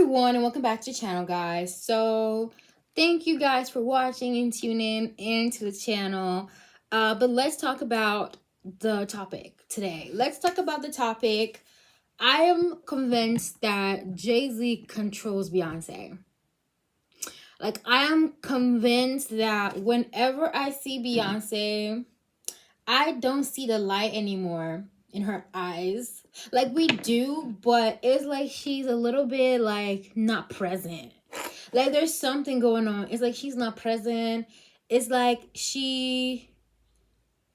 everyone, and welcome back to the channel, guys. So thank you guys for watching and tuning into the channel. But let's talk about the topic today. Let's talk about the topic. I am convinced that Jay-Z controls Beyonce. Like, I am convinced that whenever I see Beyonce, I don't see the light anymore in her eyes. Like, we do, but it's like she's a little bit like not present. Like, there's something going on. It's like she's not present. It's like she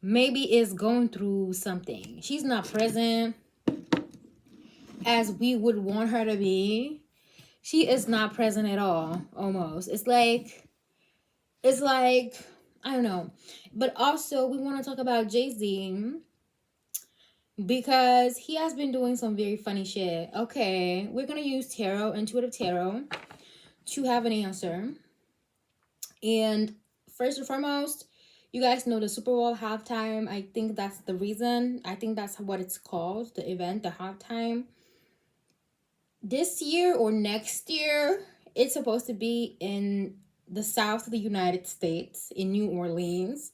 maybe is going through something. She's not present as we would want her to be. She is not present at all, almost. It's like I don't know. But also, we want to talk about Jay-Z because he has been doing some very funny shit. Okay, we're gonna use tarot, intuitive tarot, to have an answer. And first and foremost, you guys know the Super Bowl halftime. I think that's the reason. I think that's what it's called, the event, the halftime. This year or next year, it's supposed to be in the south of the United States, in New Orleans.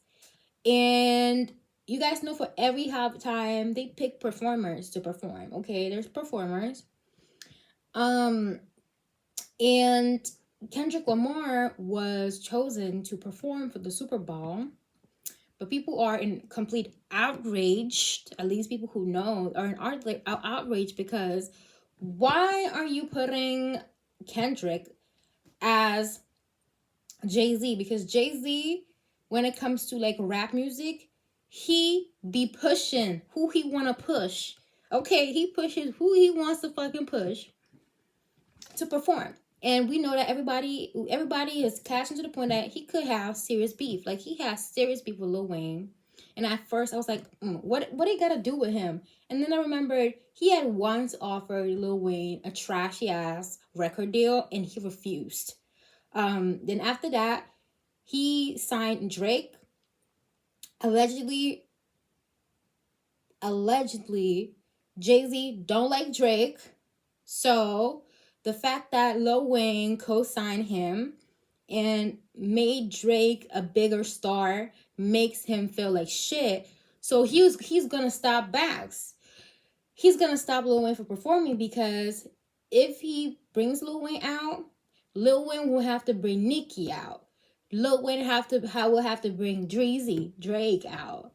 And you guys know for every halftime, they pick performers to perform. Okay, there's performers. And Kendrick Lamar was chosen to perform for the Super Bowl. But people are in complete outrage. At least people who know are in outrage because why are you putting Kendrick as Jay-Z? Because Jay-Z, when it comes to like rap music, he be pushing who he want to push. Okay, he pushes who he wants to fucking push to perform. And we know that everybody is catching to the point that he could have serious beef. Like, he has serious beef with Lil Wayne. And at first I was like, what he got to do with him? And then I remembered he had once offered Lil Wayne a trashy ass record deal and he refused. Then after that, he signed Drake. Allegedly, Jay-Z don't like Drake. So the fact that Lil Wayne co-signed him and made Drake a bigger star makes him feel like shit. So he's gonna stop Bags. He's gonna stop Lil Wayne from performing because if he brings Lil Wayne out, Lil Wayne will have to bring Nicki out. Lil Wayne will have to bring Drake out.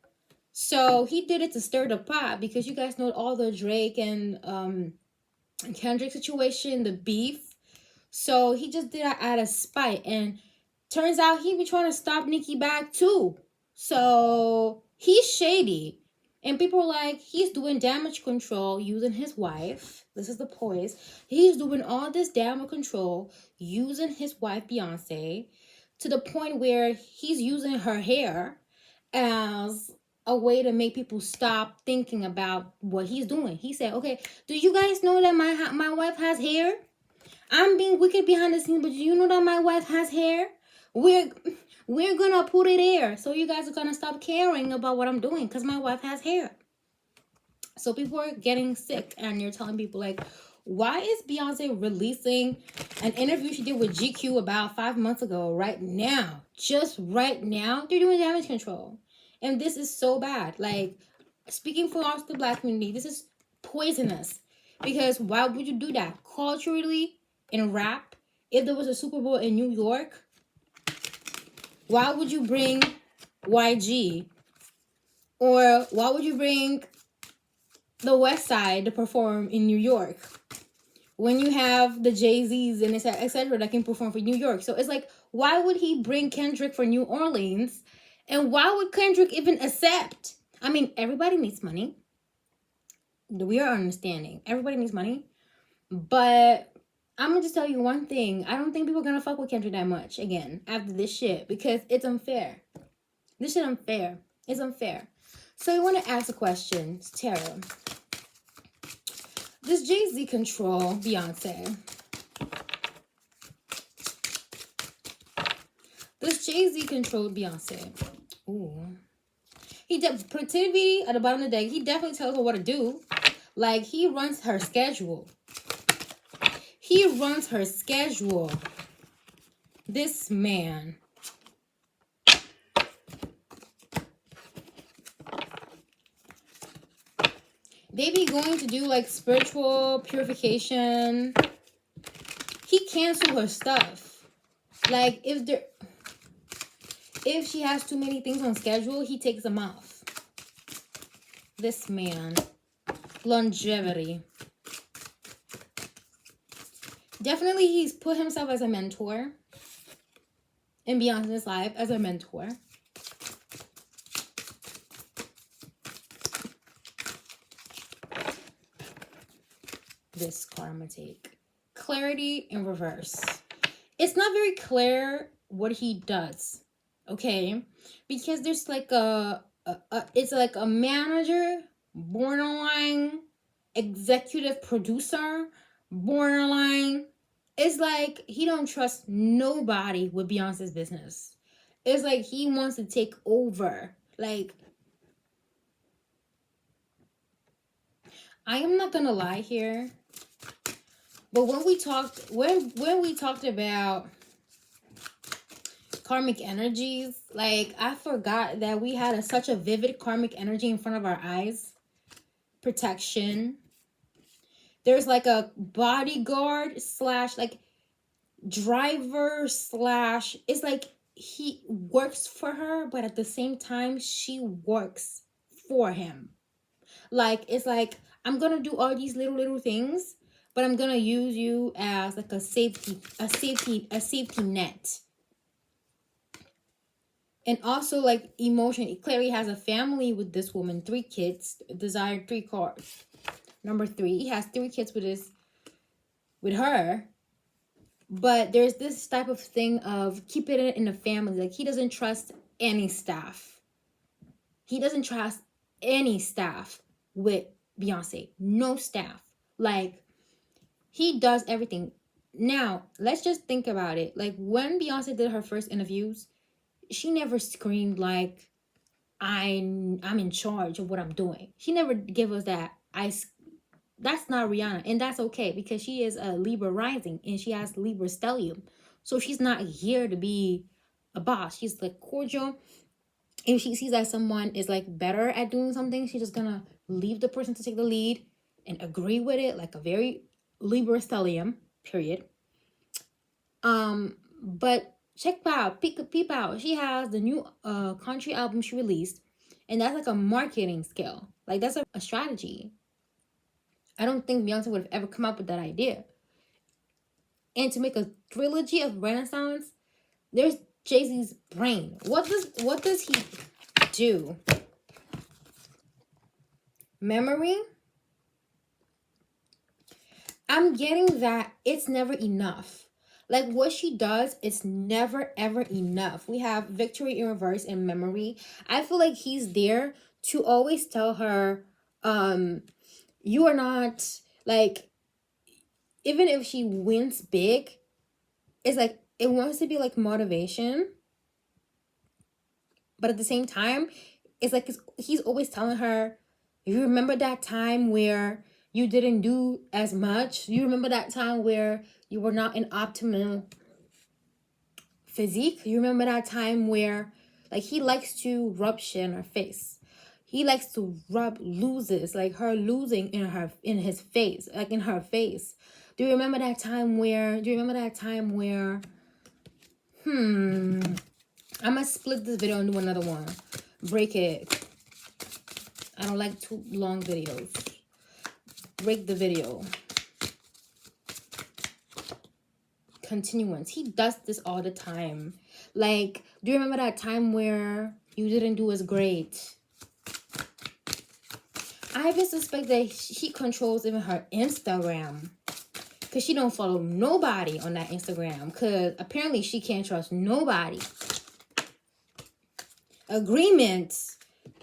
So he did it to stir the pot because you guys know all the Drake and Kendrick situation, the beef. So he just did that out of spite. And turns out he be trying to stop Nicki back too. So he's shady. And people are like, he's doing damage control using his wife. This is the poise. He's doing all this damage control using his wife, Beyoncé, to the point where he's using her hair as a way to make people stop thinking about what he's doing. He said, okay, do you guys know that my wife has hair? I'm being wicked behind the scenes, but do you know that my wife has hair? We're gonna put it there. So you guys are gonna stop caring about what I'm doing because my wife has hair. So people are getting sick and you're telling people like, why is Beyonce releasing an interview she did with GQ about 5 months ago right now? Just right now, they're doing damage control. And this is so bad. Like, speaking for us, the Black community, this is poisonous. Because why would you do that? Culturally, in rap, if there was a Super Bowl in New York, why would you bring YG? Or why would you bring the West Side to perform in New York when you have the Jay-Z's and etc. that can perform for New York? So it's like, why would he bring Kendrick for New Orleans? And why would Kendrick even accept? I mean, everybody needs money. We are understanding. Everybody needs money. But I'm going to just tell you one thing. I don't think people are going to fuck with Kendrick that much again after this shit because it's unfair. This shit unfair. It's unfair. So you want to ask a question, Tara. Does Jay-Z control Beyonce? Does Jay-Z control Beyonce? Ooh. He did productivity at the bottom of the deck. He definitely tells her what to do. Like, he runs her schedule. He runs her schedule. This man. They be going to do like spiritual purification. He cancel her stuff. Like if she has too many things on schedule, he takes them off. This man. Longevity. Definitely he's put himself as a mentor in Beyonce's life, as a mentor. This karma take. Clarity in reverse. It's not very clear what he does, okay? Because there's like it's like a manager, borderline executive producer, borderline. It's like he don't trust nobody with Beyonce's business. It's like he wants to take over. Like, I am not gonna lie here, but when we talked about karmic energies, like I forgot that we had such a vivid karmic energy in front of our eyes. Protection. There's like a bodyguard slash like driver slash, it's like he works for her, but at the same time she works for him. Like, it's like, I'm gonna do all these little things, but I'm gonna use you as like a safety net. And also like emotion. Clary has a family with this woman, 3 kids, desired 3 cars. Number 3, he has 3 kids with her. But there's this type of thing of keeping it in the family. Like, he doesn't trust any staff. He doesn't trust any staff with Beyonce. No staff. Like, he does everything. Now, let's just think about it. Like, when Beyonce did her first interviews, she never screamed like, I'm in charge of what I'm doing. She never gave us that. That's not Rihanna, and that's okay because she is a Libra rising and she has Libra stellium. So she's not here to be a boss. She's like cordial. If she sees that someone is like better at doing something, she's just gonna leave the person to take the lead and agree with it, like a very Libra stellium, period. But check out, peep out. She has the new country album she released, and that's like a marketing skill. Like, that's a strategy. I don't think Beyonce would have ever come up with that idea. And to make a trilogy of Renaissance, there's Jay-Z's brain. What does he do? Memory. I'm getting that it's never enough. Like, what she does, it's never ever enough. We have victory in reverse and memory. I feel like he's there to always tell her, you are not, like, even if she wins big, it's like, it wants to be like motivation. But at the same time, it's like he's always telling her, you remember that time where you didn't do as much? You remember that time where you were not in optimal physique? You remember that time where, like, he likes to rub shit in her face. He likes to rub loses, like her losing in his face, like in her face. Do you remember that time where, I'm gonna split this video and do another one. Break it. I don't like too long videos. Break the video. Continuance. He does this all the time. Like, do you remember that time where you didn't do as great? I even suspect that he controls even her Instagram. Because she don't follow nobody on that Instagram. Because apparently she can't trust nobody. Agreements.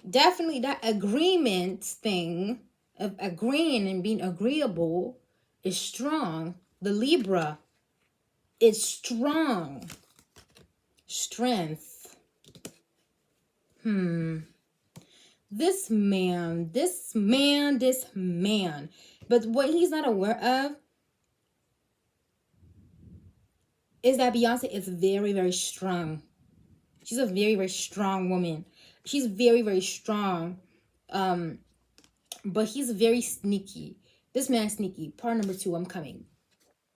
Definitely that agreement thing of agreeing and being agreeable is strong. The Libra is strong. Strength. This man. But what he's not aware of, is that Beyonce is very, very strong. She's a very, very strong woman. She's very, very strong. But he's very sneaky. This man's sneaky. Part number 2, I'm coming.